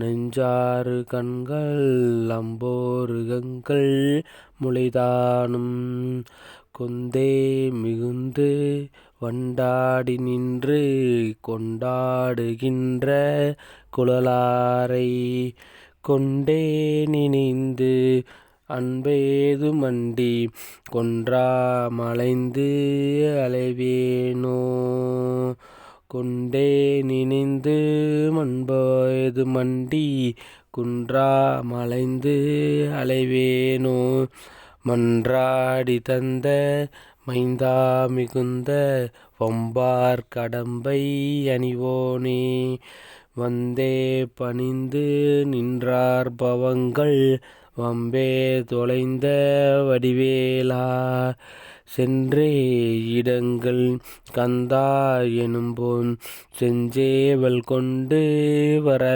நெஞ்சாறு கண்கள் அம்போருகங்கள் முளைதானும் கொந்தே மிகுந்து வண்டாடி நின்று கொண்டாடுகின்ற குழலாரை கொண்டே நினைந்து அன்பேது மண்டி கொன்றா மலைந்து அலைவேனோ கொண்டே நினைந்து அன்பேது மண்டி குன்றா மலைந்து அலைவேனோ மன்றாடி தந்த மைந்தா மிகுந்த வம்பார் கடம்பை அணிவோனே வந்தே பணிந்து நின்றார் பவங்கள் வம்பே தொலைந்த வடிவேலா சென்றே இடங்கள் கந்தா எனும்போன் செஞ்சேவல் கொண்டு வரவே